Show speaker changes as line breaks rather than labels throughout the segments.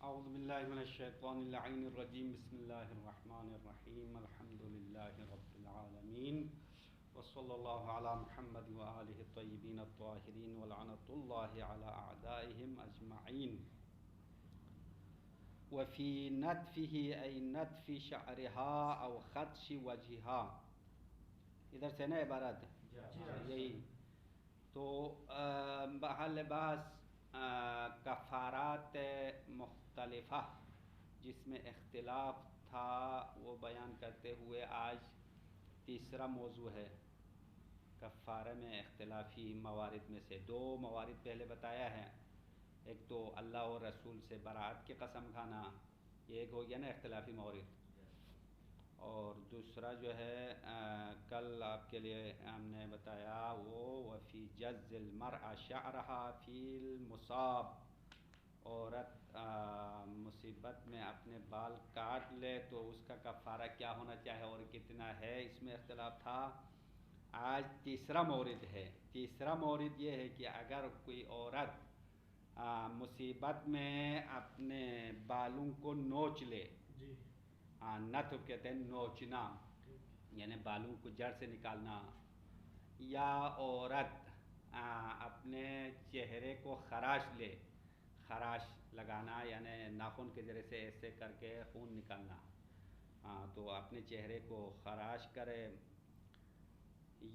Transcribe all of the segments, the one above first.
اعوذ باللہ من الشیطان اللعین الرجیم بسم اللہ الرحمن الرحیم الحمد للہ رب العالمین وصلی اللہ علی محمد وآلہ الطیبین الطاہرین ولعنۃ اللہ علی اعدائہم اجمعین وفی نتفہ ای نتف شعرها او خدش وجہها. ادھر سے نا عبارت یہی تو بحال بحث کفارات مختلفہ جس میں اختلاف تھا وہ بیان کرتے ہوئے آج تیسرا موضوع ہے. کفارہ میں اختلافی موارد میں سے دو موارد پہلے بتایا ہے. ایک تو اللہ اور رسول سے برات کی قسم کھانا، یہ ایک ہو گیا نا اختلافی موارد. اور دوسرا جو ہے کل آپ کے لیے ہم نے بتایا وہ وفی جز المرء شعرها فی المصاب، عورت مصیبت میں اپنے بال کاٹ لے تو اس کا کفارہ کیا ہونا چاہے اور کتنا ہے، اس میں اختلاف تھا. آج تیسرا مورد ہے. تیسرا مورد یہ ہے کہ اگر کوئی عورت مصیبت میں اپنے بالوں کو نوچ لے، نتف کہتے ہیں نوچنا، یعنی بالوں کو جڑ سے نکالنا، یا عورت اپنے چہرے کو خراش لے، خراش لگانا یعنی ناخن کے ذریعے سے ایسے کر کے خون نکالنا، تو اپنے چہرے کو خراش کرے،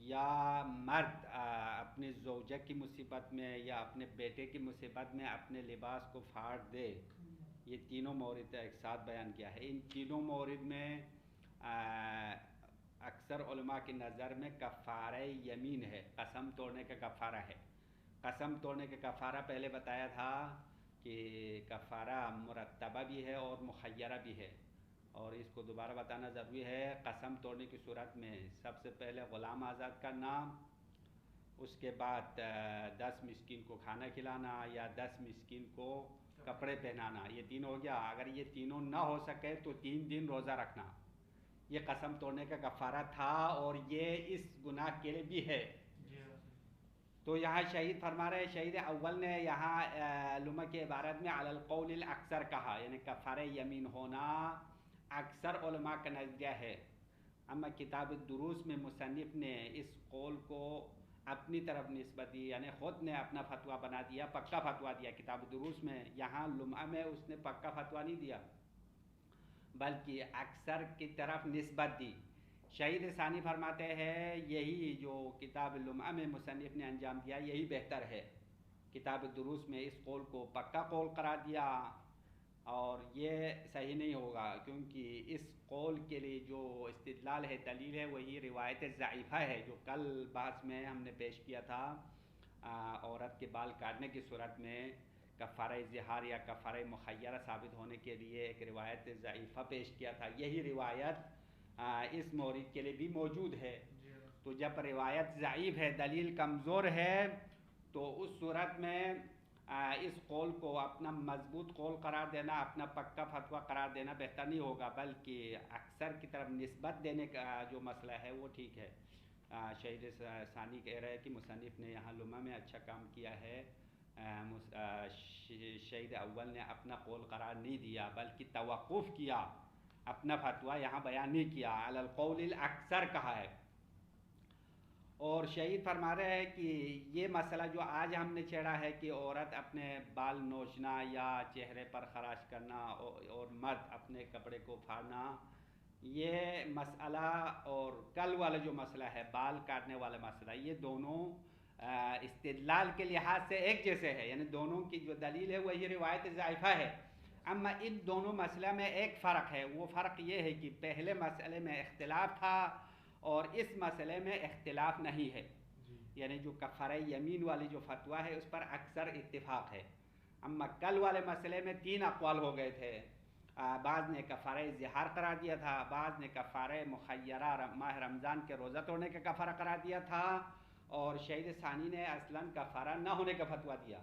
یا مرد اپنی زوجہ کی مصیبت میں یا اپنے بیٹے کی مصیبت میں اپنے لباس کو پھاڑ دے. یہ تینوں مورد ایک ساتھ بیان کیا ہے. ان تینوں مورد میں اکثر علماء کی نظر میں کفارہ یمین ہے، قسم توڑنے کا کفارہ ہے. قسم توڑنے کا کفارہ پہلے بتایا تھا کہ کفارہ مرتبہ بھی ہے اور مخیرہ بھی ہے، اور اس کو دوبارہ بتانا ضروری ہے. قسم توڑنے کی صورت میں سب سے پہلے غلام آزاد کرنا، اس کے بعد 10 مسکین کو کھانا کھلانا یا 10 مسکین کو کپڑے پہنانا. یہ تین ہو گیا. اگر یہ تینوں نہ ہو سکے تو 3 دن روزہ رکھنا. یہ قسم توڑنے کا کفارہ تھا اور یہ اس گناہ کے لیے بھی ہے. تو یہاں شہید فرما رہے، شہید اول نے یہاں علماء کی عبارت میں علی القول الاکثر کہا، یعنی کفارہ یمین ہونا اکثر علماء کا نظریہ ہے. اما کتاب الدروس میں مصنف نے اس قول کو اپنی طرف نسبت دی، یعنی خود نے اپنا فتویٰ بنا دیا، پکا فتویٰ دیا کتاب الدروس میں. یہاں لمعہ میں اس نے پکا فتویٰ نہیں دیا بلکہ اکثر کی طرف نسبت دی. شہید ثانی فرماتے ہیں یہی جو کتاب لمعہ میں مصنف نے انجام دیا یہی بہتر ہے. کتاب الدروس میں اس قول کو پکا قول قرار دیا اور یہ صحیح نہیں ہوگا، کیونکہ اس قول کے لیے جو استدلال ہے، دلیل ہے، وہی روایت ضعیفہ ہے جو کل بحث میں ہم نے پیش کیا تھا. عورت کے بال کاٹنے کی صورت میں کفارہ ظہار یا کفارہ مخیرہ ثابت ہونے کے لیے ایک روایت ضعیفہ پیش کیا تھا. یہی روایت اس مورد کے لیے بھی موجود ہے. تو جب روایت ضعیف ہے، دلیل کمزور ہے، تو اس صورت میں اس قول کو اپنا مضبوط قول قرار دینا، اپنا پکا فتویٰ قرار دینا بہتر نہیں ہوگا، بلکہ اکثر کی طرف نسبت دینے کا جو مسئلہ ہے وہ ٹھیک ہے. شہید ثانی کہہ رہے ہیں کہ مصنف نے یہاں لمعہ میں اچھا کام کیا ہے. شہید اول نے اپنا قول قرار نہیں دیا بلکہ توقف کیا، اپنا فتویٰ یہاں بیان نہیں کیا، علی القول الاکثر کہا ہے. اور شہید فرما رہے ہیں کہ یہ مسئلہ جو آج ہم نے چھیڑا ہے کہ عورت اپنے بال نوچنا یا چہرے پر خراش کرنا اور مرد اپنے کپڑے کو پھاڑنا، یہ مسئلہ اور کل والا جو مسئلہ ہے بال کاٹنے والا مسئلہ، یہ دونوں استدلال کے لحاظ سے ایک جیسے ہے، یعنی دونوں کی جو دلیل ہے وہی روایت ضعیفہ ہے. اما ان دونوں مسئلہ میں ایک فرق ہے، وہ فرق یہ ہے کہ پہلے مسئلے میں اختلاف تھا اور اس مسئلے میں اختلاف نہیں ہے. یعنی جو کفارہ یمین والی جو فتویٰ ہے اس پر اکثر اتفاق ہے. اما کل والے مسئلے میں 3 اقوال ہو گئے تھے. بعض نے کفارہ ظہار قرار دیا تھا، بعض نے کفارہ مخیرہ ماہ رمضان کے روزہ توڑنے کا کفارہ قرار دیا تھا، اور شہید ثانی نے اصلاً کفارہ نہ ہونے کا فتویٰ دیا.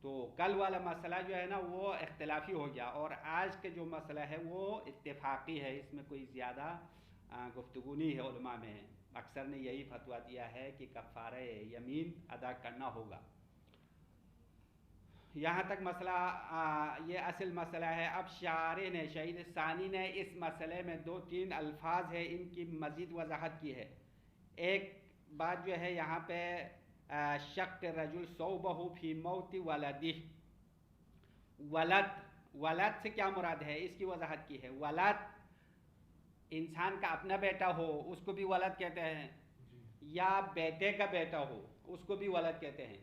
تو کل والا مسئلہ جو ہے نا وہ اختلافی ہو گیا، اور آج کے جو مسئلہ ہے وہ اتفاقی ہے. اس میں کوئی زیادہ گفتگو نہیں ہے علماء میں. اکثر نے یہی فتویٰ دیا ہے کہ کفارہ یمین ادا کرنا ہوگا. یہاں تک مسئلہ یہ اصل مسئلہ ہے. اب شارح نے شہید ثانی نے اس مسئلے میں 2-3 الفاظ ہے ان کی مزید وضاحت کی ہے. ایک بات جو ہے یہاں پہ شق رجل صوبہ فی موت ولدہ، ولد سے کیا مراد ہے اس کی وضاحت کی ہے. ولد انسان کا اپنا بیٹا ہو اس کو بھی ولد کہتے ہیں، یا بیٹے کا بیٹا ہو اس کو بھی ولد کہتے ہیں.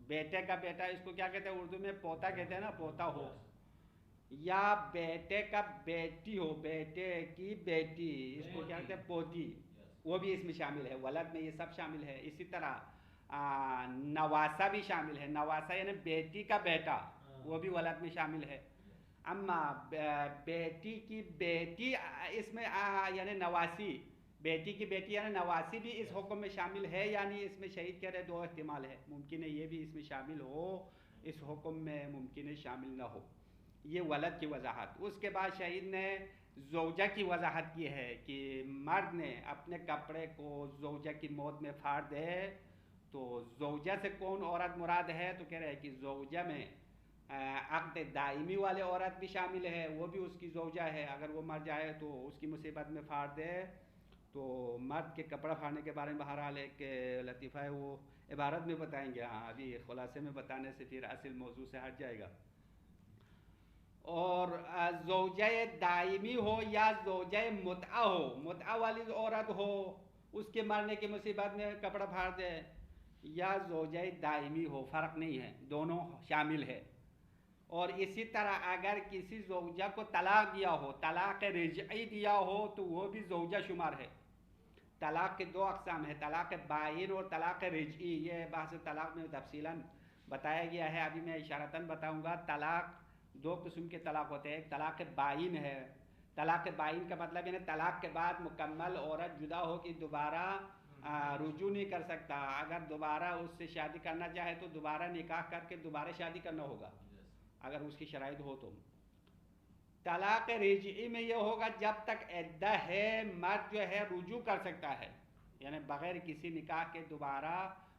بیٹے کا بیٹا اس کو کیا کہتے ہیں اردو میں پوتا کہتے ہیں نا، پوتا ہو. یا بیٹے کا بیٹی ہو، بیٹے کی بیٹی اس کو کیا کہتے ہیں پوتی، وہ بھی اس میں شامل ہے. ولد میں یہ سب شامل ہے. اسی طرح نواسا بھی شامل ہے. نواسا یعنی بیٹی کا بیٹا، وہ بھی ولد میں شامل ہے. اما بیٹی کی بیٹی اس میں یعنی نواسی، بیٹی کی بیٹی یعنی نواسی بھی اس حکم میں شامل ہے. یعنی اس میں شہید کہہ رہے 2 احتمال ہے، ممکن ہے یہ بھی اس میں شامل ہو، اس حکم میں ممکن ہے شامل نہ ہو. یہ ولد کی وضاحت. اس کے بعد شہید نے زوجہ کی وضاحت کی ہے کہ مرد نے اپنے کپڑے کو زوجہ کی موت میں پھاڑ دے تو زوجہ سے کون عورت مراد ہے، تو کہہ رہے ہیں کہ زوجہ میں عقد دائمی والے عورت بھی شامل ہے، وہ بھی اس کی زوجہ ہے. اگر وہ مر جائے تو اس کی مصیبت میں پھاڑ دے تو مرد کے کپڑا پھاڑنے کے بارے میں بہرحال ایک لطیفہ ہے، وہ عبارت میں بتائیں گے. ہاں ابھی خلاصے میں بتانے سے پھر اصل موضوع سے ہٹ جائے گا. اور زوجہ دائمی ہو یا زوجہ متعہ ہو، متعہ والی عورت ہو اس کے مرنے کی مصیبت میں کپڑا پھاڑ دے، یا زوجہ دائمی ہو، فرق نہیں ہے، دونوں شامل ہے. اور اسی طرح اگر کسی زوجہ کو طلاق دیا ہو، طلاق رجعی دیا ہو تو وہ بھی زوجہ شمار ہے. طلاق کے 2 اقسام ہیں، طلاق بائن اور طلاق رجعی. یہ بحث طلاق میں تفصیلاً بتایا گیا ہے، ابھی میں اشارتاً بتاؤں گا. طلاق 2 قسم کے طلاق ہوتے ہیں. ایک طلاق بائن ہے. طلاق بائن کا مطلب یعنی طلاق کے بعد مکمل عورت جدا ہو کہ دوبارہ رجوع نہیں کر سکتا. اگر دوبارہ اس سے شادی کرنا چاہے تو دوبارہ نکاح کر کے دوبارہ شادی کرنا ہوگا اگر اس کی شرائط ہو تو. طلاق رجعی میں یہ ہوگا جب تک عدہ ہے مرد جو ہے رجوع کر سکتا ہے، یعنی بغیر کسی نکاح کے دوبارہ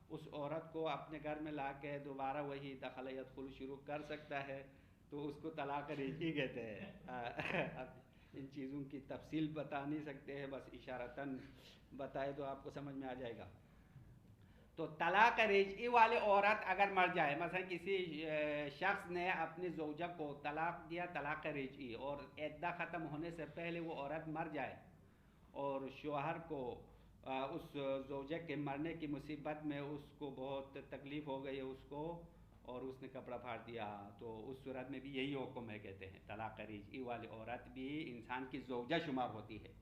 اس عورت کو اپنے گھر میں لا کے دوبارہ وہی دخل یدخل شروع کر سکتا ہے، تو اس کو طلاق رجعی کہتے ہیں. اب ان چیزوں کی تفصیل بتا نہیں سکتے ہیں، بس اشارتاً بتائے تو آپ کو سمجھ میں آ جائے گا. تو طلاق رجعی والے عورت اگر مر جائے، مثلا کسی شخص نے اپنی زوجہ کو طلاق دیا طلاق رجعی، اور عدہ ختم ہونے سے پہلے وہ عورت مر جائے اور شوہر کو اس زوجہ کے مرنے کی مصیبت میں اس کو بہت تکلیف ہو گئی اس کو اور اس نے کپڑا پھاڑ دیا، تو اس صورت میں بھی یہی حکم ہے. کہتے ہیں طلاق رجعی والی عورت بھی انسان کی زوجہ شمار ہوتی ہے.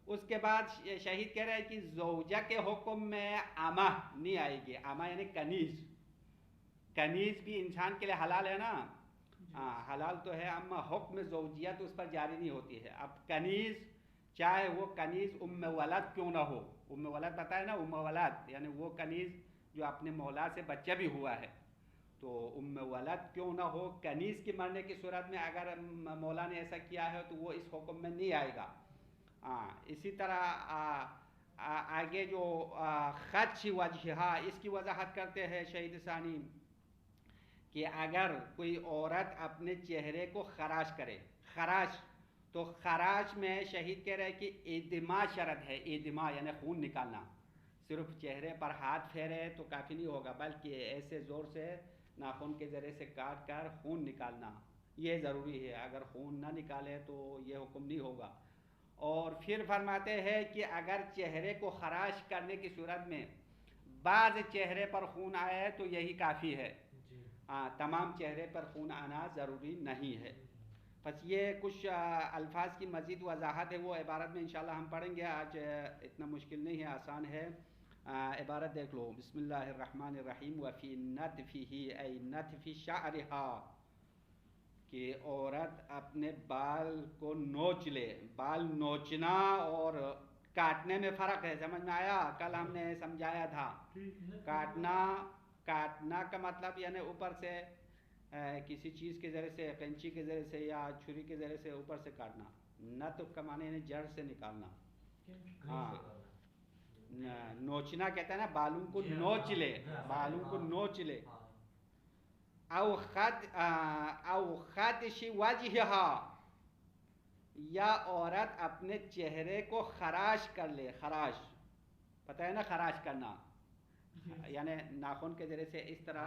اس کے بعد شہید کہہ رہے ہیں کہ زوجہ کے حکم میں امہ نہیں آئے گی. امہ یعنی کنیز. کنیز بھی انسان کے لیے حلال ہے نا، ہاں حلال تو ہے، اما حکم زوجیت اس پر جاری نہیں ہوتی ہے. اب کنیز چاہے وہ کنیز ام ولد کیوں نہ ہو، ام ولد پتہ ہے نا، ام ولد یعنی وہ کنیز جو اپنے مولا سے بچہ بھی ہوا ہے، تو ام ولد کیوں نہ ہو، کنیز کی مرنے کی صورت میں اگر مولا نے ایسا کیا ہے تو وہ اس حکم میں نہیں آئے گا. اسی طرح آگے جو خدش وجہا اس کی وضاحت کرتے ہیں شہید ثانی کہ اگر کوئی عورت اپنے چہرے کو خراش کرے، خراش، تو خراش میں شہید کہہ رہے کہ ادما شرط ہے. ادما یعنی خون نکالنا. صرف چہرے پر ہاتھ پھیرے تو کافی نہیں ہوگا، بلکہ ایسے زور سے ناخن کے ذریعے سے کاٹ کر خون نکالنا یہ ضروری ہے. اگر خون نہ نکالے تو یہ حکم نہیں ہوگا. اور پھر فرماتے ہیں کہ اگر چہرے کو خراش کرنے کی صورت میں بعض چہرے پر خون آئے تو یہی کافی ہے، تمام چہرے پر خون آنا ضروری نہیں ہے. بس یہ کچھ الفاظ کی مزید وضاحت ہے، وہ عبارت میں انشاءاللہ ہم پڑھیں گے. آج اتنا مشکل نہیں ہے، آسان ہے. عبارت دیکھ لو. بسم اللہ الرحمن الرحیم. وفی نتفہ ای نتف شعرها، کہ عورت اپنے بال کو نوچ لے. بال نوچنا اور کاٹنے میں فرق ہے، سمجھ میں آیا؟ کل ہم نے سمجھایا تھا. کاٹنا کا مطلب یعنی اوپر سے کسی چیز کے ذریعے سے، قینچی کے ذریعے سے یا چھری کے ذریعے سے اوپر سے کاٹنا. نتف کا معنی یعنی جڑ سے نکالنا. ہاں نوچنا کہتا ہے نا، بالوں کو نوچ لے، بالوں کو نوچ لے. او خدش وجہہا، یا عورت اپنے چہرے کو خراش کر لے. خراش پتہ ہے نا، خراش کرنا یعنی ناخن کے ذریعے سے اس طرح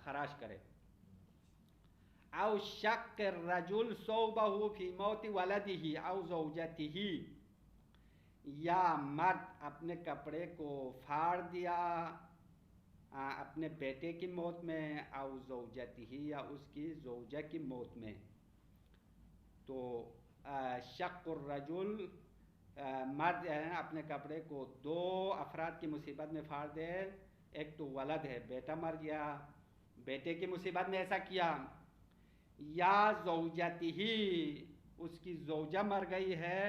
خراش کرے. او شق الرجل ثوبہ فی موت ولدہ او زوجتہ، یا مرد اپنے کپڑے کو پھاڑ دیا اپنے بیٹے کی موت میں، او زوجتہ، یا اس کی زوجہ کی موت میں. تو شق الرجل، مرد ہے اپنے کپڑے کو دو افراد کی مصیبت میں پھاڑ دے. ایک تو ولد ہے، بیٹا مر گیا، بیٹے کی مصیبت میں ایسا کیا. یا زوجتہ، اس کی زوجہ مر گئی ہے.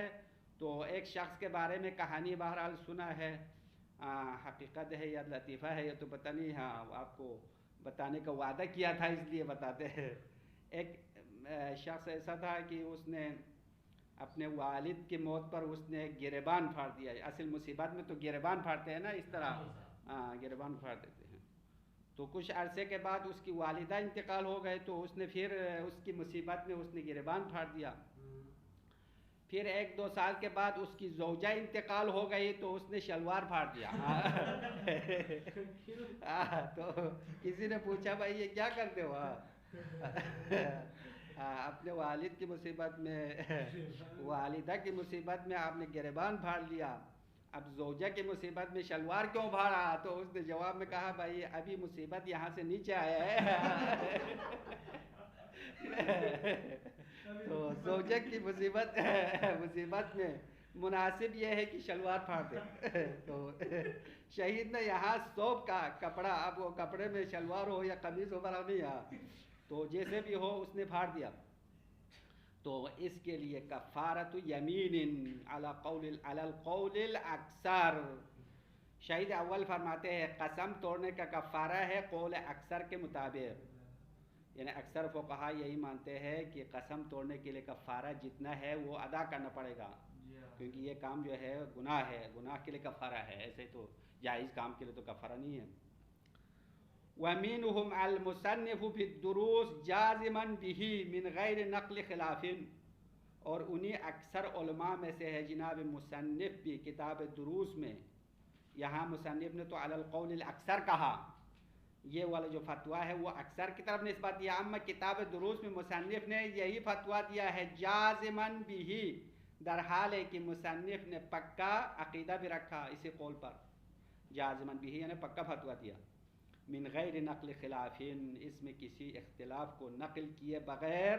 تو ایک شخص کے بارے میں کہانی بہرحال سنا ہے، حقیقت ہے یا لطیفہ ہے یہ تو پتہ نہیں، ہاں آپ کو بتانے کا وعدہ کیا تھا اس لیے بتاتے ہیں. ایک شخص ایسا تھا کہ اس نے اپنے والد کی موت پر اس نے گریبان پھاڑ دیا. اصل مصیبت میں تو گریبان پھاڑتے ہیں نا، اس طرح گریبان پھاڑ دیتے ہیں. تو کچھ عرصے کے بعد اس کی والدہ انتقال ہو گئے، تو اس نے پھر اس کی مصیبت میں اس نے گریبان پھاڑ دیا. پھر 1-2 سال کے بعد اس کی زوجہ انتقال ہو گئی، تو اس نے شلوار پھاڑ دیا. تو کسی نے پوچھا بھائی یہ کیا کرتے ہو؟ اپنے والد کی مصیبت میں، والدہ کی مصیبت میں آپ نے گریبان پھاڑ لیا، اب زوجہ کی مصیبت میں شلوار کیوں پھاڑا؟ تو اس نے جواب میں کہا بھائی ابھی مصیبت یہاں سے نیچے آیا ہے. تو زوجہ کی مصیبت میں مناسب یہ ہے کہ شلوار پھاڑ دے. تو شہید نے یہاں ثوب کا کپڑا، اب وہ کپڑے میں شلوار ہو یا قمیض ہو برابر نہیں، تو جیسے بھی ہو اس نے پھاڑ دیا. تو اس کے لیے کفارۃ یمین علی القول الاکثر. شہید اول فرماتے ہیں قسم توڑنے کا کفارہ ہے قول اکثر کے مطابق. یعنی اکثر فقہا یہی مانتے ہیں کہ قسم توڑنے کے لیے کفارہ جتنا ہے وہ ادا کرنا پڑے گا، کیونکہ یہ کام جو ہے گناہ ہے، گناہ کے لیے کفارہ ہے، ایسے تو جائز کام کے لیے تو کفارہ نہیں ہے. وَمِنْهُمْ الْمُصَنِّفُ فِي الدُّرُوسِ جَازِمًا بِهِ مِنْ غَيْرِ نَقْلِ خِلَافٍ. اور انہی اکثر علماء میں سے ہے جناب مصنف بھی کتاب دروس میں. یہاں مصنف نے تو علی القول الاکثر کہا، یہ والا جو فتویٰ ہے وہ اکثر کی طرف نسبت دیا. اما کتاب دروس میں مصنف نے یہی فتویٰ دیا ہے جازماً بھی، در حال ہے کہ مصنف نے پکا عقیدہ بھی رکھا اسی قول پر. جازماً بھی یعنی پکا فتویٰ دیا. من غیر نقل خلافین، اس میں کسی اختلاف کو نقل کیے بغیر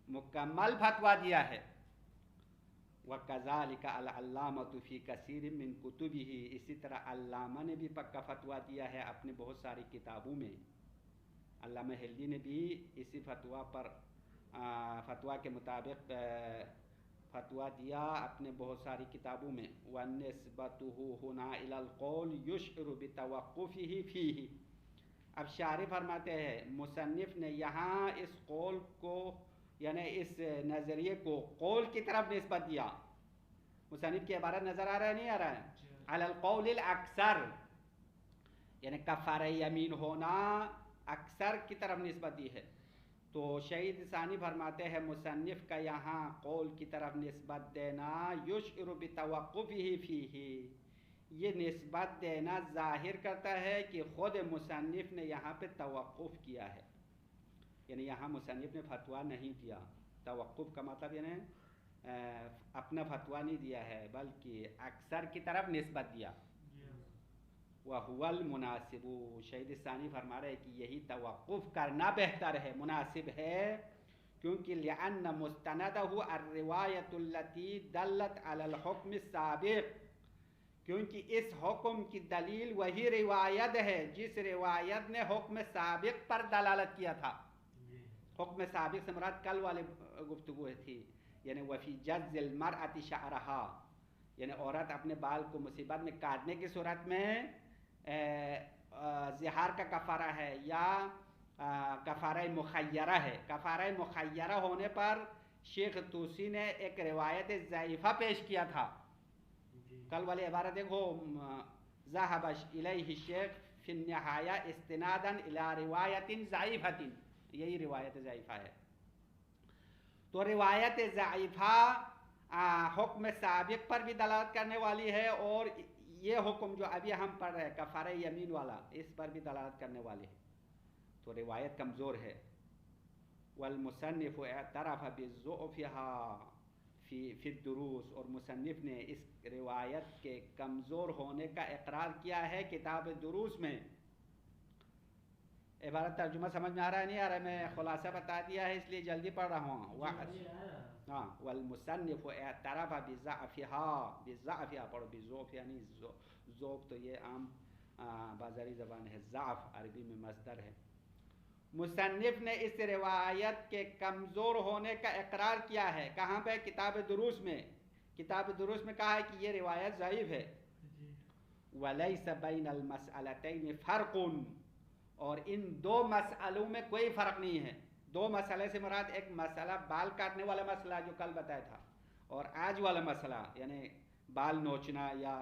مکمل فتویٰ دیا ہے. وَكَذَلِكَ الْعَلَّامَةُ فِي كَثِيرٍ مِّن كُتُبِهِ، اسی طرح علامہ نے بھی پکا فتویٰ دیا ہے اپنے بہت ساری کتابوں میں. علامہ ہلدی نے بھی اسی فتویٰ پر فتویٰ کے مطابق فتویٰ دیا اپنے بہت ساری کتابوں میں. وَنِسْبَتُهُ هُنَا إِلَى الْقَوْلِ يُشْعِرُ بِتَوَقُّفِهِ فِيهِ. اب شارح فرماتے ہیں مصنف نے یہاں اس قول کو یعنی اس نظریے کو قول کی طرف نسبت دیا. مصنف کی عبارت نظر آ رہا ہے نہیں آ رہا ہے؟ علی القول الاکثر، یعنی کفارہ یمین ہونا اکثر کی طرف نسبت دی ہے. تو شہید ثانی فرماتے ہیں مصنف کا یہاں قول کی طرف نسبت دینا یشعر بتوقفہ فیہ، یہ نسبت دینا ظاہر کرتا ہے کہ خود مصنف نے یہاں پہ توقف کیا ہے. یعنی یہاں مصنف نے فتویٰ نہیں دیا. توقف کا مطلب یعنی اپنا فتویٰ نہیں دیا ہے بلکہ اکثر کی طرف نسبت دیا. وَهُوَ الْمُنَاسِبُ، شہید ثانی فرما رہے کہ یہی توقف کرنا بہتر ہے، مناسب ہے، کیونکہ لِأَنَّ مُسْتَنَدَهُ الرِّوَایَةُ الَّتِي دَلَّتْ عَلَى الْحُکْمِ السَّابِقِ، کیونکہ اس حکم کی دلیل وہی روایت ہے جس روایت نے حکم سابق پر دلالت کیا تھا. حکم سابق سے مراد کل والے گفتگو تھی، یعنی وفی جز المرأة شعرہا، یعنی عورت اپنے بال کو مصیبت میں کاٹنے کی صورت میں زہار کا کفارہ ہے یا کفارہ مخیرہ ہے. کفارہ مخیرہ ہونے پر شیخ توسی نے ایک روایت ضعیفہ پیش کیا تھا. کل والی عبارت دیکھو، ذهب الیہ الشیخ فی فی النہایہ استناداً الی روایت ضعیفۃ، یہی روایت ضعیفہ ہے۔ تو روایت ضعیفہ حکم سابق پر بھی دلالت کرنے والی ہے، اور یہ حکم جو ابھی ہم پڑھ رہے ہیں کفارہ یمین والا، اس پر بھی دلالت کرنے والی ہے، تو روایت کمزور ہے۔ والمصنف اعترف بضعفها فی الدروس، اور مصنف نے اس روایت کے کمزور ہونے کا اقرار کیا ہے کتاب دروس میں۔ عبارت ترجمہ سمجھ میں آ رہا ہے نہیں آ رہا ہے؟ میں خلاصہ بتا دیا ہے اس لیے جلدی پڑھ رہا ہوں۔ ہاں، والمصنف اعترف بضعفها، بضعفها پڑھو، بضعفها نہیں، ذوق تو یہ عام بازاری زبان ہے، ضعف عربی میں مصدر ہے۔ مصنف نے اس روایت کے کمزور ہونے کا اقرار کیا ہے، کہاں پہ؟ کتاب دروس میں۔ کتاب دروس میں کہا ہے کہ یہ روایت ضعیف ہے۔ وَلَيْسَ بَيْنَ الْمَسْأَلَتَيْنِ فَرْقٌ، اور ان دو مسئلوں میں کوئی فرق نہیں ہے۔ دو مسئلے سے مراد ایک مسئلہ بال کاٹنے والا مسئلہ جو کل بتایا تھا، اور آج والا مسئلہ یعنی بال نوچنا یا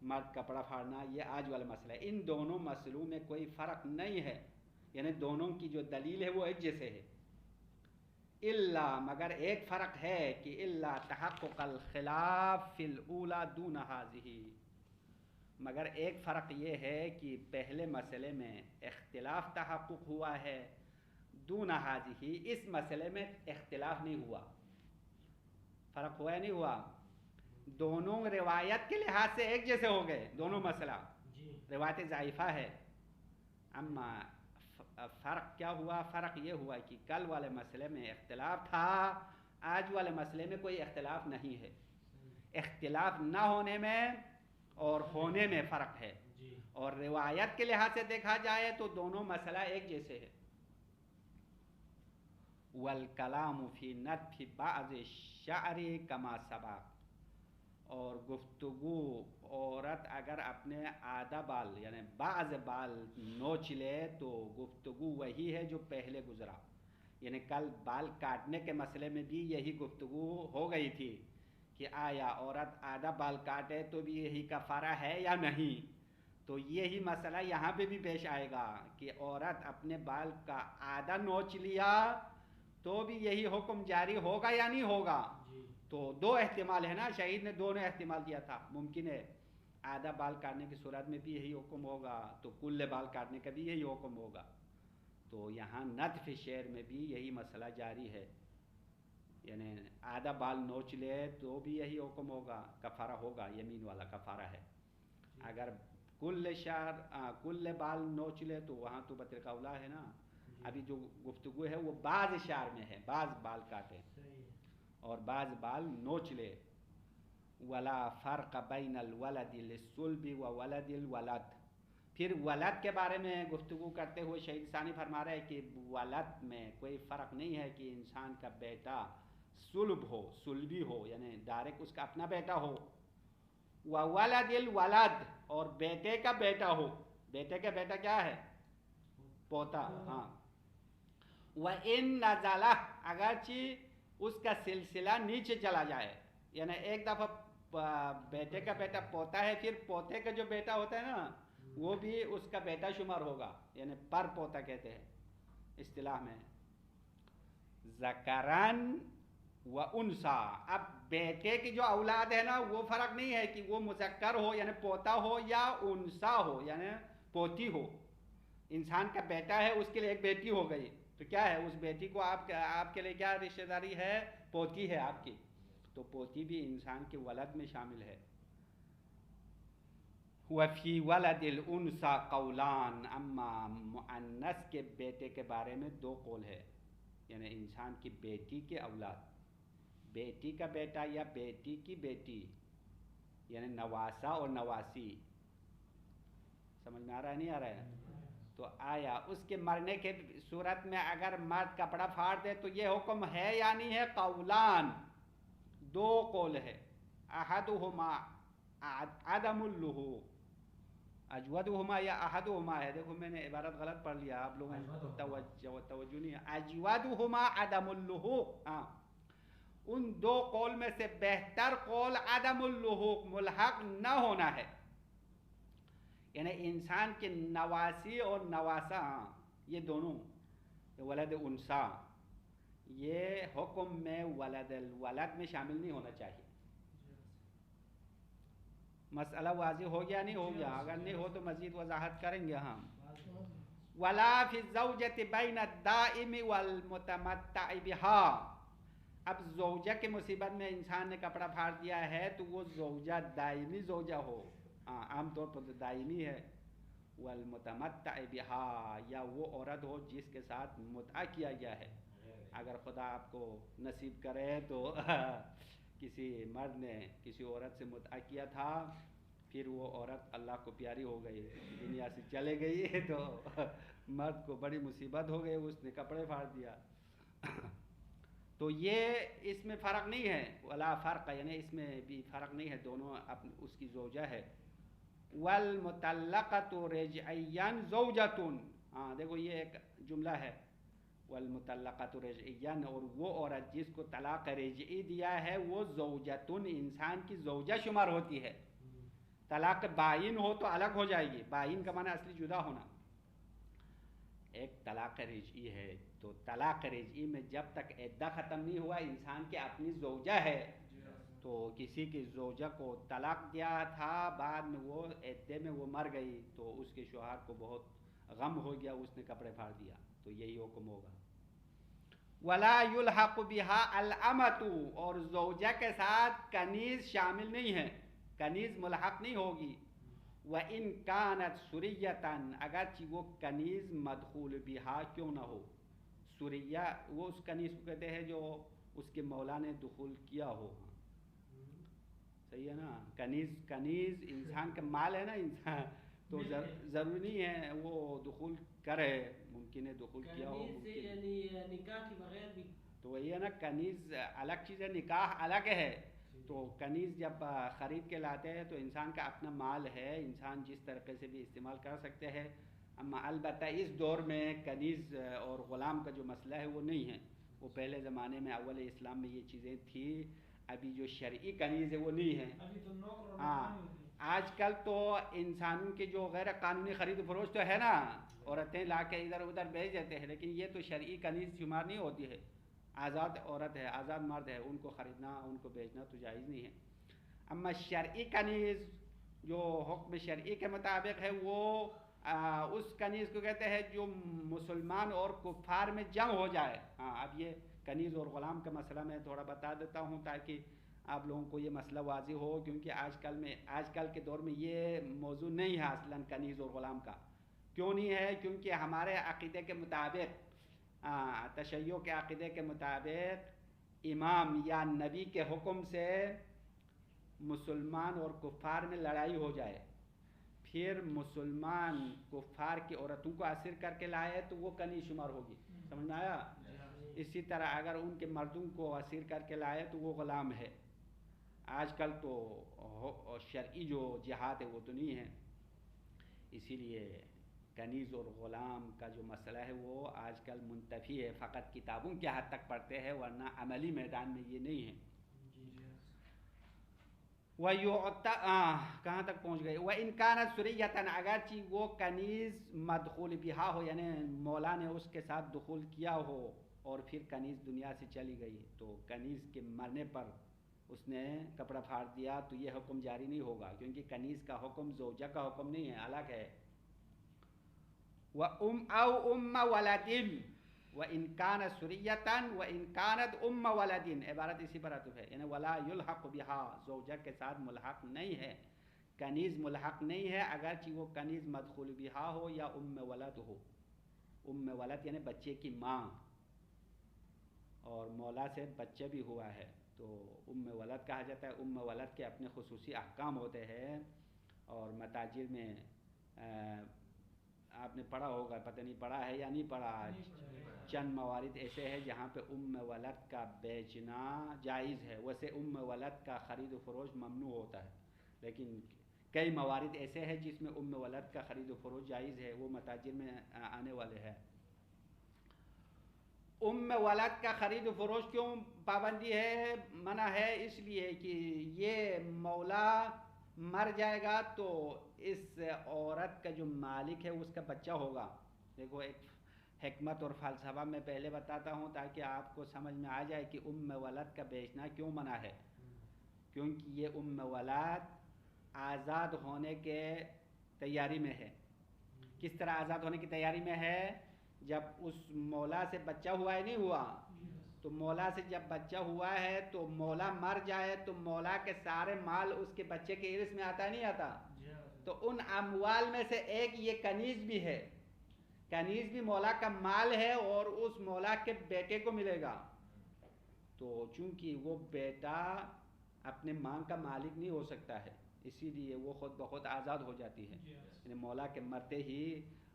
مرد کپڑا پھاڑنا، یہ آج والا مسئلہ ہے۔ ان دونوں مسئلوں میں کوئی فرق نہیں ہے، یعنی دونوں کی جو دلیل ہے وہ ایک جیسے ہے۔ الا، مگر ایک فرق ہے کہ الا تحقق الخلاف فی الاولی دون ہذہ، مگر ایک فرق یہ ہے کہ پہلے مسئلے میں اختلاف تحقق ہوا ہے، دون ہذہ، اس مسئلے میں اختلاف نہیں ہوا۔ فرق ہوا یا نہیں ہوا؟ دونوں روایت کے لحاظ سے ایک جیسے ہو گئے دونوں مسئلہ، روایت ضعیفہ ہے۔ اما فرق کیا ہوا؟ فرق یہ ہوا کہ کل والے مسئلے میں اختلاف تھا، آج والے مسئلے میں کوئی اختلاف نہیں ہے۔ اختلاف نہ ہونے میں اور ہونے میں فرق ہے، اور روایت کے لحاظ سے دیکھا جائے تو دونوں مسئلہ ایک جیسے ہے۔ والکلام فی نتف بعض الشعر کما سبق، اور گفتگو عورت اگر اپنے آدھا بال یعنی بعض بال نوچ لے تو گفتگو وہی ہے جو پہلے گزرا، یعنی کل بال کاٹنے کے مسئلے میں بھی یہی گفتگو ہو گئی تھی کہ آیا عورت آدھا بال کاٹے تو بھی یہی کفارہ ہے یا نہیں، تو یہی مسئلہ یہاں پہ بھی پیش آئے گا کہ عورت اپنے بال کا آدھا نوچ لیا تو بھی یہی حکم جاری ہوگا یا نہیں ہوگا۔ تو دو احتمال ہے نا، شہید نے دونوں احتمال دیا تھا، ممکن ہے آدھا بال کاٹنے کی صورت میں بھی یہی حکم ہوگا، تو کل بال کاٹنے کا بھی یہی حکم ہوگا، تو یہاں نتف شعر میں بھی یہی مسئلہ جاری ہے، یعنی آدھا بال نوچ لے تو بھی یہی حکم ہوگا، کفارہ ہوگا، یمین والا کفارہ ہے۔ اگر کل بال نوچ لے تو وہاں تو بطرق اولا ہے نا، ابھی جو گفتگو ہے وہ بعض شعر میں ہے، بعض بال کاٹے اور بعض بال نوچ لے۔ ولا فرق بین الولد للصلب وولد الولد، پھر ولد کے بارے میں گفتگو کرتے ہوئے شہید ثانی فرما رہے ہیں کہ ولد میں کوئی فرق نہیں ہے کہ انسان کا بیٹا صلب ہو، صلبی ہو، یعنی ڈائریکٹ اس کا اپنا بیٹا ہو، وولد الولد، اور بیٹے کا بیٹا ہو، بیٹے کا بیٹا کیا ہے؟ پوتا، ہاں۔ وَإِن نَزَلَ، اگرچہ اس کا سلسلہ نیچے چلا جائے، یعنی ایک دفعہ بیٹے کا بیٹا پوتا ہے، پھر پوتے کا جو بیٹا ہوتا ہے نا وہ بھی اس کا بیٹا شمار ہوگا، یعنی پر پوتا کہتے ہیں اصطلاح میں۔ ذکرن و انسا، اب بیٹے کی جو اولاد ہے نا وہ فرق نہیں ہے کہ وہ مذکر ہو یعنی پوتا ہو یا انسا ہو یعنی پوتی ہو۔ انسان کا بیٹا ہے، اس کے لیے ایک بیٹی ہو گئی، تو کیا ہے اس بیٹی کو آپ کے لیے کیا رشتہ داری ہے؟ پوتی ہے آپ کی، تو پوتی بھی انسان کے ولد میں شامل ہے۔ وفی ولد الانثى قولان، اما مؤنث کے بیٹے کے بارے میں دو قول ہے، یعنی انسان کی بیٹی کے اولاد، بیٹی کا بیٹا یا بیٹی کی بیٹی، یعنی نواسا اور نواسی، سمجھ میں آ رہا ہے نہیں آ رہا ہے؟ تو آیا اس کے مرنے کے صورت میں اگر مرد کپڑا پھاڑ دے تو یہ حکم ہے یا نہیں ہے؟ قولان، دو قول ہے، احدہما عدم اللحوق، اجودہما یا احدہما ہے، دیکھو میں نے عبارت غلط پڑھ لیا، آپ لوگوں کو توجہ نہیں ہے، اجودہما عدم اللحوق، ہاں، ان دو قول میں سے بہتر قول عدم اللحوق، ملحق نہ ہونا ہے، یعنی انسان کے نواسی اور نواسا یہ دونوں ولد انسا یہ حکم میں ولد الولد میں شامل نہیں ہونا چاہیے. مسئلہ واضح ہو گیا نہیں ہو گیا؟ اگر نہیں ہو تو مزید وضاحت کریں گے ہم. ولا فی الزوجۃ بین الدائم والمتمتع بها. اب زوجہ کے مصیبت میں انسان نے کپڑا پھاڑ دیا ہے تو وہ زوجہ دائمی زوجہ ہو، عام طور پر دائمی ہے، والمتمتع بها یا وہ عورت ہو جس کے ساتھ متعہ کیا گیا ہے. اگر خدا آپ کو نصیب کرے تو کسی مرد نے کسی عورت سے متعہ کیا تھا، پھر وہ عورت اللہ کو پیاری ہو گئی، دنیا سے چلے گئی، تو مرد کو بڑی مصیبت ہو گئی، اس نے کپڑے پھاڑ دیا. تو یہ اس میں فرق نہیں ہے، ولا فرق یعنی اس میں بھی فرق نہیں ہے، دونوں اس کی زوجہ ہے. والمطلقۃ رجعیاً زوجۃ. ہاں دیکھو یہ ایک جملہ ہے، والمطلقۃ رجعیاً، اور وہ عورت جس کو طلاق رجعی دیا ہے وہ زوجۃن انسان کی زوجہ شمار ہوتی ہے. طلاق بائن ہو تو الگ ہو جائے گی، بائن کا معنی اصلی جدا ہونا. ایک طلاق رجعی ہے، تو طلاق رجعی میں جب تک عدہ ختم نہیں ہوا انسان کی اپنی زوجہ ہے، تو کسی کی زوجہ کو طلاق دیا تھا، بعد میں وہ عدے میں وہ مر گئی تو اس کے شوہر کو بہت غم ہو گیا، اس نے کپڑے پھاڑ دیا، تو یہی حکم ہوگا. ولا یلحق بها الامۃ، اور زوجہ کے ساتھ کنیز شامل نہیں ہے، کنیز ملحق نہیں ہوگی. وَإِن كَانَتْ سُرِيَّةً، اگرچہ وہ کنیز مدخول بها کیوں نہ ہو. سریہ وہ اس کنیز کو کہتے ہیں جو اس کے مولا نے دخول کیا ہو. صحیح ہے نا؟ کنیز انسان کا مال ہے نا، انسان تو ضروری نہیں ہے وہ دخول کرے، ممکن ہے دخول کیا ہو،
یعنی نکاح کے بغیر بھی.
تو وہی ہے نا، کنیز الگ چیز ہے، نکاح الگ ہے. تو کنیز جب خرید کے لاتے ہیں تو انسان کا اپنا مال ہے، انسان جس طریقے سے بھی استعمال کر سکتے ہیں. اما البتہ اس دور میں کنیز اور غلام کا جو مسئلہ ہے وہ نہیں ہے، وہ پہلے زمانے میں اول اسلام میں یہ چیزیں تھیں. ابھی جو شرعی کنیز ہے وہ نہیں ہے. ہاں آج کل تو انسانوں کے جو غیر قانونی خرید و فروخت تو ہے نا، عورتیں لا کے ادھر ادھر بیچ دیتے ہیں، لیکن یہ تو شرعی کنیز شمار نہیں ہوتی ہے. آزاد عورت ہے، آزاد مرد ہے، ان کو خریدنا ان کو بیچنا تو جائز نہیں ہے. اما شرعی کنیز جو حکم شرعی کے مطابق ہے وہ اس کنیز کو کہتے ہیں جو مسلمان اور کفار میں جنگ ہو جائے. ہاں اب یہ کنیز اور غلام کا مسئلہ میں تھوڑا بتا دیتا ہوں تاکہ آپ لوگوں کو یہ مسئلہ واضح ہو، کیونکہ آج کل کے دور میں یہ موضوع نہیں ہے اصلاً کنیز اور غلام کا. کیوں نہیں ہے؟ کیونکہ ہمارے عقیدے کے مطابق، تشیع کے عقیدے کے مطابق، امام یا نبی کے حکم سے مسلمان اور کفار میں لڑائی ہو جائے، پھر مسلمان کفار کی عورتوں کو اسیر کر کے لائے تو وہ کنیز شمار ہوگی. سمجھ میں آیا؟ اسی طرح اگر ان کے مردوں کو اسیر کر کے لائے تو وہ غلام ہے. آج کل تو شرعی جو جہاد ہے وہ تو نہیں ہے، اسی لیے کنیز اور غلام کا جو مسئلہ ہے وہ آج کل منتفی ہے، فقط کتابوں کے حد تک پڑھتے ہیں، ورنہ عملی میدان میں یہ نہیں ہے. کہاں تک پہنچ گئے؟ وَإِن كَانَتْ سُرِيَّةً، اگرچہ وہ کنیز مدخول بہا ہو، یعنی مولا نے اس کے ساتھ دخول کیا ہو اور پھر کنیز دنیا سے چلی گئی، تو کنیز کے مرنے پر اس نے کپڑا پھاڑ دیا تو یہ حکم جاری نہیں ہوگا، کیونکہ کنیز کا حکم زوجہ کا حکم نہیں ہے، الگ ہے. أَوْ أُمَّ وَلَدٍ وَإِن كَانَتْ سُرِيَّةً وَإِن كَانَتْ أُمَّ وَلَدٍ، عبارت اسی پر عطف ہے، یعنی وَلَا يُلْحَقُ بِهَا، زوجہ کے ساتھ ملحق نہیں ہے، کنیز ملحق نہیں ہے، اگرچہ وہ کنیز مدخول بہا ہو یا ام ولد ہو. ام ولد یعنی بچے کی ماں، اور مولا سے بچہ بھی ہوا ہے تو ام ولد کہا جاتا ہے. ام ولد کے اپنے خصوصی احکام ہوتے ہیں، اور متاجر میں آپ نے پڑھا ہوگا، پتہ نہیں پڑھا ہے یا نہیں پڑھا، چند موارد ایسے ہیں جہاں پہ ام ولد کا بیچنا جائز ہے. ویسے ام ولد کا خرید و فروش ممنوع ہوتا ہے، لیکن کئی موارد ایسے ہیں جس میں ام ولد کا خرید و فروش جائز ہے، وہ متاجر میں آنے والے ہیں. ام ولد کا خرید و فروش کیوں پابندی ہے، منع ہے؟ اس لیے کہ یہ مولا مر جائے گا تو اس عورت کا جو مالک ہے اس کا بچہ ہوگا. دیکھو ایک حکمت اور فلسفہ میں پہلے بتاتا ہوں تاکہ آپ کو سمجھ میں آ جائے کہ ولد کا بیچنا کیوں منع ہے. کیونکہ یہ ولد آزاد ہونے کے تیاری میں ہے. کس طرح آزاد ہونے کی تیاری میں ہے؟ جب اس مولا سے بچہ ہوا ہے نہیں ہوا، تو مولا سے جب بچہ ہوا ہے تو مولا مر جائے تو مولا کے سارے مال اس کے بچے کے ارث میں آتا نہیں آتا. تو ان اموال میں سے ایک یہ کنیز بھی ہے. کنیز بھی مولا کا مال ہے اور اس مولا کے بیٹے کو ملے گا. تو چونکہ وہ بیٹا اپنے ماں کا مالک نہیں ہو سکتا ہے، اسی لیے وہ خود بخود آزاد ہو جاتی ہے. یعنی مولا کے مرتے ہی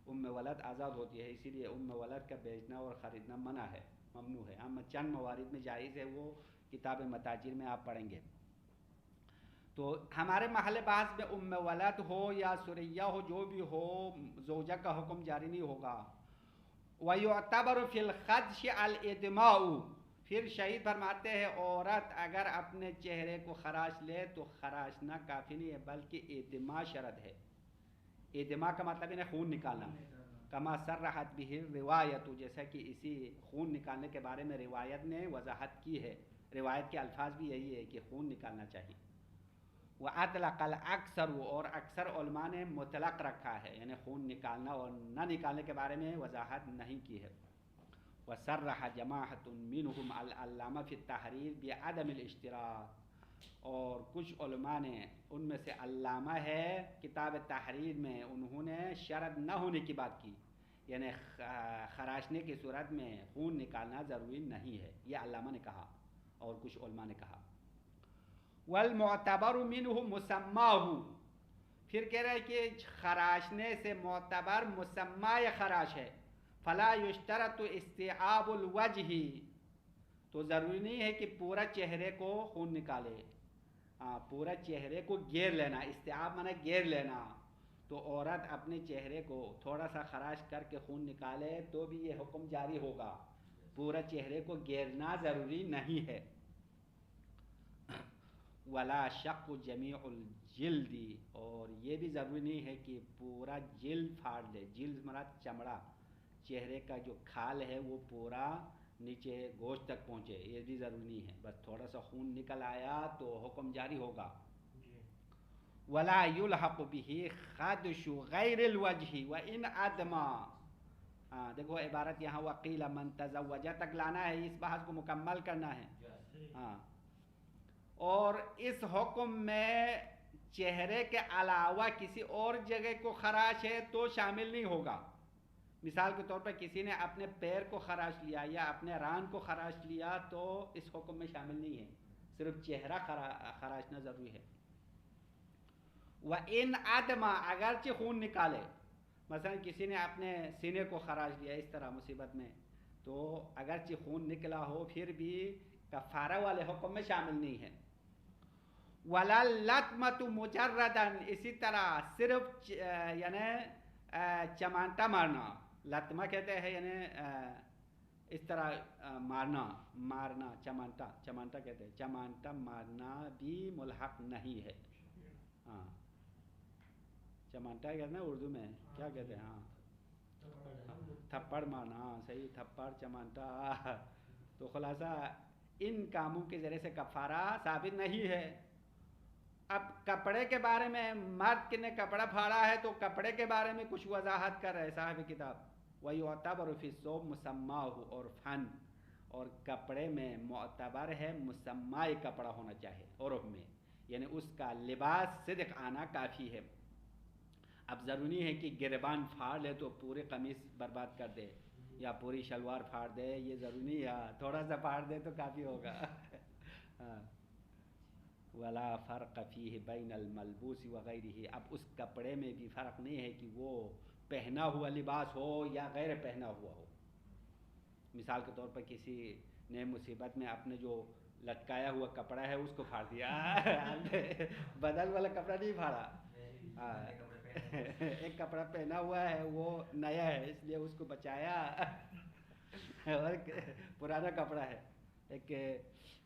ولد آزاد ہوتی ہے. اسی لیے ولد کا بیچنا اور خریدنا منع ہے، ممنوع ہے. ہم چند موارد میں جائز ہے، وہ کتاب متاجر میں آپ پڑھیں گے. تو ہمارے محل بحث میں ولد ہو یا سریہ ہو، جو بھی ہو، زوجہ کا حکم جاری نہیں ہوگا. وَيُعْتَبَرُ فِي الْخَدْشِ الْإِدْمَاءُ. پھر شہید فرماتے ہیں عورت اگر اپنے چہرے کو خراش لے تو خراشنا کافی نہیں ہے بلکہ ادماء شرط ہے. ادماء کا مطلب ہے خون نکالنا. کما صرحت به روایت، جیسا کہ اسی خون نکالنے کے بارے میں روایت نے وضاحت کی ہے. روایت کے الفاظ بھی یہی ہے کہ خون نکالنا چاہیے. وَأَطْلَقَ الْأَكْثَرُ، اور اکثر علماء نے مطلق رکھا ہے، یعنی خون نکالنا اور نہ نکالنے کے بارے میں وضاحت نہیں کی ہے. وَصَرَّحَ جَمَاعَةٌ مِّنْهُمْ الْعَلَّامَةُ فِي التَّحْرِيرِ بِعَدَمِ الاشتراط. اور کچھ علماء نے، ان میں سے علامہ ہے کتاب تحریر میں، انہوں نے شرط نہ ہونے کی بات کی، یعنی خراشنے کی صورت میں خون نکالنا ضروری نہیں ہے. یہ علامہ نے کہا اور کچھ علماء نے کہا. والمعتبر منہ مسماہ. پھر کہہ رہے کہ خراشنے سے معتبر مسمى خراش ہے. فلا یشترط استیعاب الوجہ، تو ضروری نہیں ہے کہ پورا چہرے کو خون نکالے. پورا چہرے کو گیر لینا، استیعاب مانا گیر لینا. تو عورت اپنے چہرے کو تھوڑا سا خراش کر کے خون نکالے تو بھی یہ حکم جاری ہوگا. پورا چہرے کو گیرنا ضروری نہیں ہے. ولا شق جمیع الجلد، اور یہ بھی ضروری نہیں ہے کہ پورا جلد پھاڑ لے. جلد مراد چمڑا، چہرے کا جو کھال ہے وہ پورا نیچے گوشت تک پہنچے، یہ بھی ضروری نہیں ہے. بس تھوڑا سا خون نکل آیا تو حکم جاری ہوگا. ولا یلحق به خدش غیر الوجہ وان ادما. دیکھو عبارت یہاں وقیل من تزوجہ تک لانا ہے، اس بحث کو مکمل کرنا ہے. اور اس حکم میں چہرے کے علاوہ کسی اور جگہ کو خراش ہے تو شامل نہیں ہوگا. مثال کے طور پر کسی نے اپنے پیر کو خراش لیا یا اپنے ران کو خراش لیا تو اس حکم میں شامل نہیں ہے، صرف چہرہ خراشنا ضروری ہے. وَإِنْ عَدْمَا، اگرچہ خون نکالے. مثلا کسی نے اپنے سینے کو خراش لیا اس طرح مصیبت میں، تو اگرچہ خون نکلا ہو پھر بھی کفارہ والے حکم میں شامل نہیں ہے. وَلَا اللَّطْمَةُ مُجَرَّدًا، اسی طرح صرف یعنی چمانٹا مارنا، لطمہ کہتے ہیں یعنی اس طرح مارنا چمانٹا کہتے ہیں. چمانٹا مارنا بھی ملحق نہیں ہے. چمانٹا کہتے ہیں اردو میں کیا کہتے ہیں؟ تھپڑ مارنا. صحیح، تھپڑ چمانٹا. تو خلاصہ ان کاموں کے ذریعے سے کفارہ ثابت نہیں ہے. اب کپڑے کے بارے میں، مرد نے کپڑا پھاڑا ہے تو کپڑے کے بارے میں کچھ وضاحت کر رہے صاحب کتاب. وَيُعْتَبَرُ فِي الثَّوْبِ مُسَمَّاهُ، اور فن اور کپڑے میں معتبر ہے مسمى کپڑا ہونا چاہیے عرف میں، یعنی اس کا لباس صدق آنا کافی ہے. اب ضروری ہے کہ گریبان پھاڑ لے تو پورے قمیص برباد کر دے یا پوری شلوار پھاڑ دے، یہ ضروری نہیں ہے. تھوڑا سا پھاڑ دے تو کافی ہوگا. ولا فرق فیہ بین الملبوس وغیرہ. اب اس کپڑے میں بھی فرق نہیں ہے کہ وہ پہنا ہوا لباس ہو یا غیر پہنا ہوا ہو. مثال کے طور پر کسی نے مصیبت میں اپنے جو لٹکایا ہوا کپڑا ہے اس کو پھاڑ دیا، بدل والا کپڑا نہیں پھاڑا. ایک کپڑا پہنا ہوا ہے وہ نیا ہے اس لیے اس کو بچایا، اور پرانا کپڑا ہے. ایک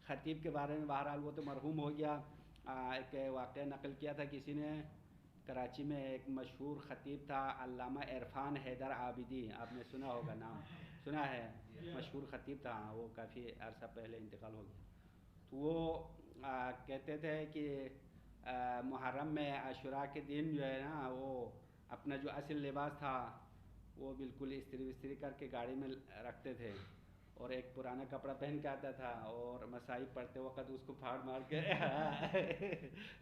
خطیب کے بارے میں، بہرحال وہ تو مرحوم ہو گیا، ایک واقعہ نقل کیا تھا کسی نے کراچی میں ایک مشہور خطیب تھا علامہ عرفان حیدر عابدی، آپ نے سنا ہوگا نام، سنا ہے؟ مشہور خطیب تھا، وہ کافی عرصہ پہلے انتقال ہو گیا. تو وہ کہتے تھے کہ محرم میں عاشوراء کے دن جو ہے نا، وہ اپنا جو اصل لباس تھا وہ بالکل استری وستری کر کے گاڑی میں رکھتے تھے، اور ایک پرانا کپڑا پہن کے آتا تھا، اور مصائب پڑھتے وقت اس کو پھاڑ مار کے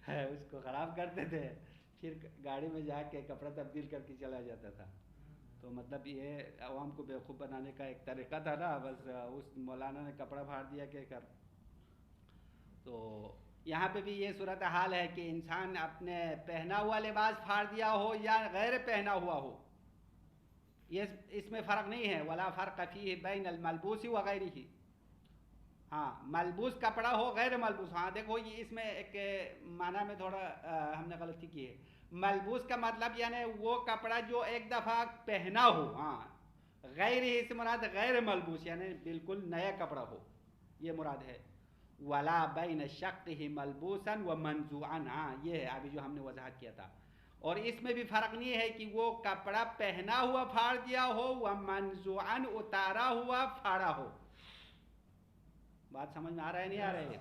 اس کو خراب کرتے تھے، پھر گاڑی میں جا کے کپڑا تبدیل کر کے چلا جاتا تھا. تو مطلب یہ عوام کو بیوقوف بنانے کا ایک طریقہ تھا نا، بس اس مولانا نے کپڑا پھاڑ دیا کہ کر. تو یہاں پہ بھی یہ صورتحال ہے کہ انسان اپنے پہنا ہوا لباس پھاڑ دیا ہو یا غیر پہنا ہوا ہو، یہ اس میں فرق نہیں ہے. ولا فرق فیہ بین الملبوس وغیرہ. ہاں ملبوس کپڑا ہو غیر ملبوس، ہاں دیکھو یہ اس میں ایک معنی میں تھوڑا ہم نے غلطی کی ہے. ملبوس کا مطلب یعنی وہ کپڑا جو ایک دفعہ پہنا ہو، ہاں. غیر ہی سے مراد غیر ملبوس یعنی بالکل نیا کپڑا ہو، یہ مراد ہے. ولا بین شقہ ملبوسا و منزوعا، ہاں یہ ہے ابھی جو ہم نے وضاحت کیا تھا. اور اس میں بھی فرق نہیں ہے کہ وہ کپڑا پہنا ہوا پھاڑ دیا ہو و منزوعا اتارا ہوا پھاڑا ہو. بات سمجھ میں آ رہا ہے نہیں آ رہا ہے؟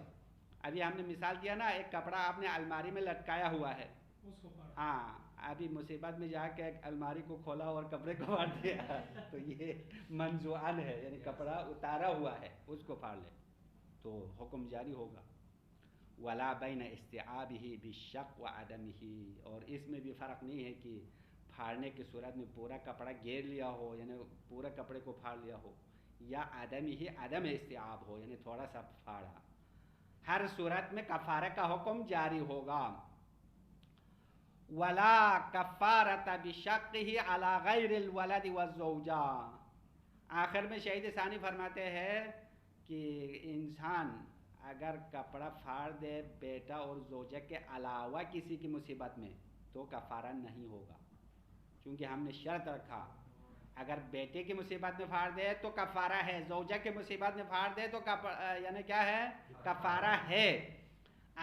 ابھی ہم نے مثال دیا نا، ایک کپڑا آپ نے الماری میں لٹکایا ہوا ہے، ہاں ابھی مصیبت میں جا کے ایک الماری کو کھولا اور کپڑے کو پھاڑ دیا تو یہ منزوعن ہے، یعنی کپڑا اتارا ہوا ہے، اس کو پھاڑ لے تو حکم جاری ہوگا. ولا بین استیعابہ بالشق و عدمہ، اور اس میں بھی فرق نہیں ہے کہ پھاڑنے کی صورت میں پورا کپڑا گھیر لیا ہو یعنی پورا کپڑے کو پھاڑ لیا ہو، یا عدمہ عدم استیعاب ہو یعنی تھوڑا سا پھاڑا. ہر صورت میں کفارہ کا حکم جاری ہوگا. ولا کفارۃ بشقہ علی غیر الولد والزوجہ. آخر میں شہید ثانی فرماتے ہیں کہ انسان اگر کپڑا پھاڑ دے بیٹا اور زوجہ کے علاوہ کسی کی مصیبت میں تو کفارہ نہیں ہوگا، کیونکہ ہم نے شرط رکھا اگر بیٹے کی مصیبت میں پھاڑ دے تو کفارہ ہے، زوجہ کی مصیبت میں پھاڑ دے تو یعنی کیا ہے؟ کفارہ ہے.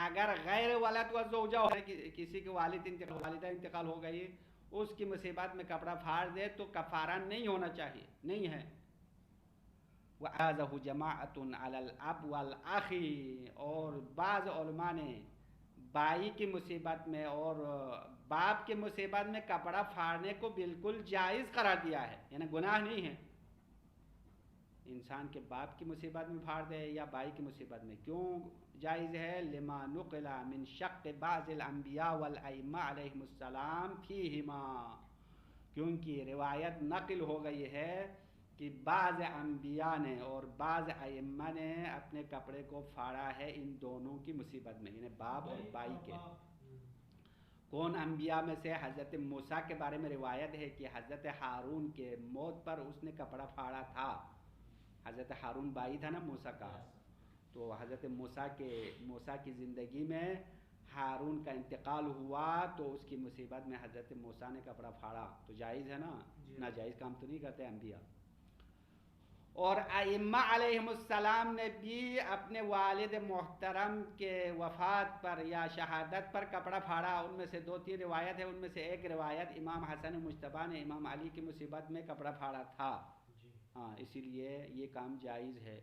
اگر غیر ولد و زوجہ ہو، کسی کے والدہ انتقال ہو گئی، اس کی مصیبت میں کپڑا پھاڑ دے تو کفارہ نہیں ہونا چاہیے، نہیں ہے. وَعَاذَهُ جَمَاعَةٌ عَلَى الْأَبْ وَالْأَخِ، اور بعض علماء نے بائی کی مصیبت میں اور باپ کی مصیبت میں کپڑا پھاڑنے کو بالکل جائز قرار دیا ہے، یعنی گناہ نہیں ہے. انسان کے باپ کی مصیبت میں پھاڑ دے یا بائی کی مصیبت میں، کیوں جائز ہے؟ لما نقل من شق بعض الانبیاء والائمہ علیہم السلام فیہما، کیونکہ روایت نقل ہو گئی ہے کہ بعض انبیاء نے اور بعض ائمہ نے اپنے کپڑے کو پھاڑا ہے ان دونوں کی مصیبت میں، یعنی باپ اور بائی کے. کون انبیاء میں سے؟ حضرت موسیٰ کے بارے میں روایت ہے کہ حضرت ہارون کے موت پر اس نے کپڑا پھاڑا تھا. حضرت ہارون بھائی تھا نا موسیٰ کا، تو حضرت موسیٰ کی زندگی میں ہارون کا انتقال ہوا تو اس کی مصیبت میں حضرت موسیٰ نے کپڑا پھاڑا، تو جائز ہے نا، ناجائز کام تو نہیں کرتے انبیاء. اور ائمہ علیہم السلام نے بھی اپنے والد محترم کے وفات پر یا شہادت پر کپڑا پھاڑا. ان میں سے 2-3 روایت ہے، ان میں سے ایک روایت امام حسن مجتبیٰ نے امام علی کی مصیبت میں کپڑا پھاڑا تھا، ہاں اسی لیے یہ کام جائز ہے.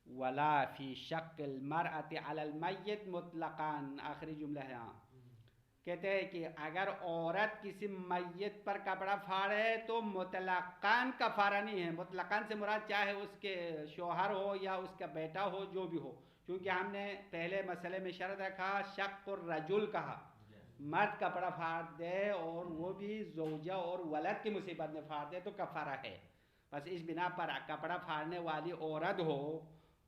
ولا فی شق المرأة علی المیت مطلقاً، آخری جملہ ہے. ہاں کہتے ہیں کہ اگر عورت کسی میت پر کپڑا پھاڑے تو مطلقاً کفارہ نہیں ہے. مطلقاً سے مراد چاہے اس کے شوہر ہو یا اس کا بیٹا ہو، جو بھی ہو، کیونکہ ہم نے پہلے مسئلے میں شرط رکھا شق الرجل کہا، مرد کپڑا پھاڑ دے اور وہ بھی زوجہ اور ولد کی مصیبت میں پھاڑ دے تو کفارہ ہے. بس اس بنا پر کپڑا پھاڑنے والی عورت ہو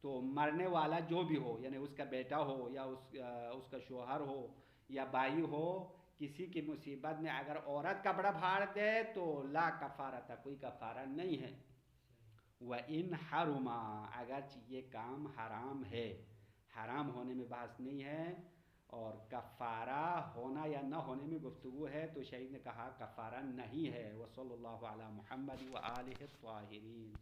تو مرنے والا جو بھی ہو، یعنی اس کا بیٹا ہو یا اس کا شوہر ہو یا بھائی ہو، کسی کی مصیبت میں اگر عورت کپڑا پھاڑ دے تو لا کفارہ، کوئی کفارہ نہیں ہے. وَإِنْ حَرُمَا، اگرچہ یہ کام حرام ہے، حرام ہونے میں بحث نہیں ہے، اور کفارہ ہونا یا نہ ہونے میں گفتگو ہے، تو شہید نے کہا کفارہ نہیں ہے. وصلی اللہ علی محمد وآلہ الطاہرین.